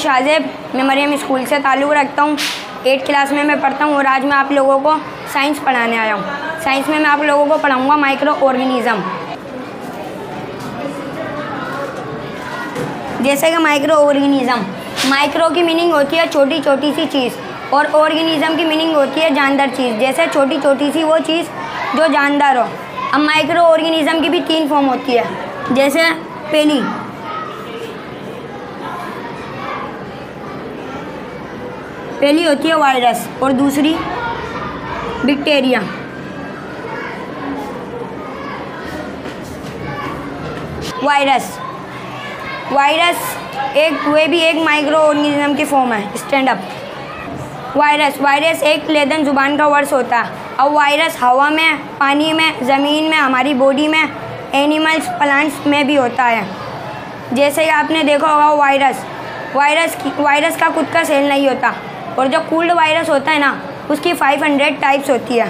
शाहजेब, मैं मरियम स्कूल से ताल्लुक़ रखता हूँ। 8th क्लास में मैं पढ़ता हूँ और आज मैं आप लोगों को साइंस पढ़ाने आया हूँ। साइंस में मैं आप लोगों को पढ़ाऊँगा माइक्रो ऑर्गेनिज़म। जैसे कि माइक्रो ऑर्गेनिज़म, माइक्रो की मीनिंग होती है छोटी छोटी सी चीज़ और ऑर्गेनिज़म की मीनिंग होती है जानदार चीज़। जैसे छोटी छोटी सी वो चीज़ जो जानदार हो। अब माइक्रो ऑर्गेनिज़म की भी 3 फॉर्म होती है। जैसे पहली होती है वायरस और दूसरी बैक्टीरिया। वायरस एक माइक्रो ऑर्गेनिज्म की फॉर्म है। Stand up. वायरस एक लेदन ज़ुबान का वर्ड्स होता है। अब वायरस हवा में, पानी में, ज़मीन में, हमारी बॉडी में, एनिमल्स, प्लांट्स में भी होता है। जैसे कि आपने देखा होगा वायरस का खुद का सेल नहीं होता और जो कूल्ड वायरस होता है ना उसकी 500 टाइप्स होती है।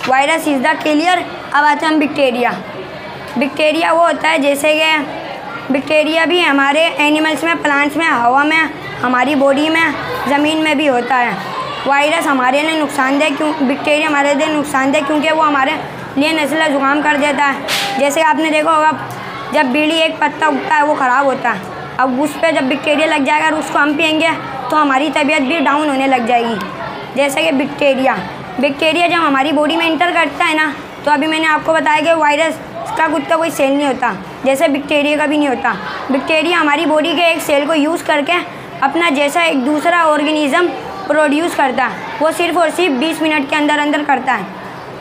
Virus is the clear. अब आते हैं हम बैक्टीरिया वो होता है जैसे कि बैक्टीरिया भी हमारे एनिमल्स में, प्लांट्स में, हवा में, हमारी बॉडी में, ज़मीन में भी होता है। वायरस हमारे लिए नुकसानदेह बैक्टीरिया हमारे लिए नुकसानदेह क्योंकि वो हमारे लिए नज़ला ज़ुकाम कर देता है। जैसे आपने देखा होगा जब बीड़ी एक पत्ता उगता है वो ख़राब होता है। अब उस पर जब बैक्टीरिया लग जाएगा और उसको हम पिएंगे तो हमारी तबीयत भी डाउन होने लग जाएगी। जैसे कि बैक्टीरिया जब हमारी बॉडी में इंटर करता है ना तो अभी मैंने आपको बताया कि वायरस का खुद का कोई सेल नहीं होता, जैसे बैक्टीरिया का भी नहीं होता। बैक्टीरिया हमारी बॉडी के एक सेल को यूज़ करके अपना जैसा एक दूसरा ऑर्गेनिज़म प्रोड्यूस करता है। वो सिर्फ़ और सिर्फ 20 मिनट के अंदर करता है।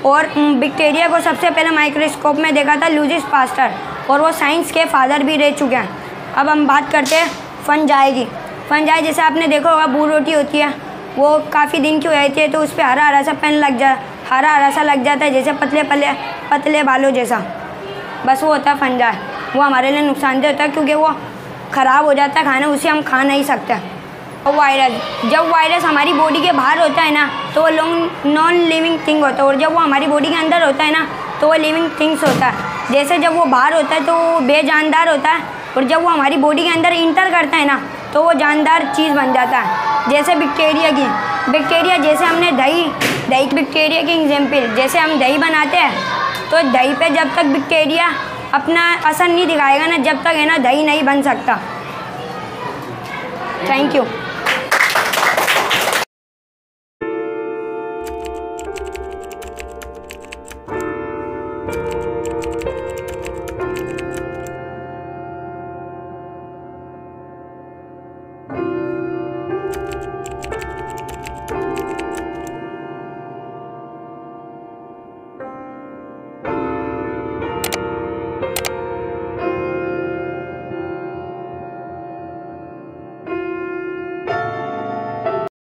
और बैक्टीरिया को सबसे पहले माइक्रोस्कोप में देखा था लुईस पास्टर और वो साइंस के फादर भी रह चुके हैं। अब हम बात करते हैं फंजाई की। फंजाई जैसे आपने देखा होगा बूर रोटी होती है, वो काफ़ी दिन की हो जाती है तो उस पर हरा सा लग जाता है जैसे पतले बालों जैसा। बस वो होता है फंजाई। वो हमारे लिए नुकसानदेह होता है क्योंकि वो ख़राब हो जाता है खाना, उसे हम खा नहीं सकते। और जब वायरस हमारी बॉडी के बाहर होता है ना तो वो नॉन लिविंग थिंग होता है और जब वो हमारी बॉडी के अंदर होता है ना तो वो लिविंग थिंग्स होता है। जैसे जब वो बाहर होता है तो वो बेजानदार होता है और जब वो हमारी बॉडी के अंदर इंटर करता है ना तो वो जानदार चीज़ बन जाता है। जैसे बैक्टीरिया जैसे हमने दही बैक्टीरिया की एग्जाम्पल, जैसे हम दही बनाते हैं तो दही पे जब तक बैक्टीरिया अपना असर नहीं दिखाएगा ना जब तक है ना दही नहीं बन सकता। Thank you.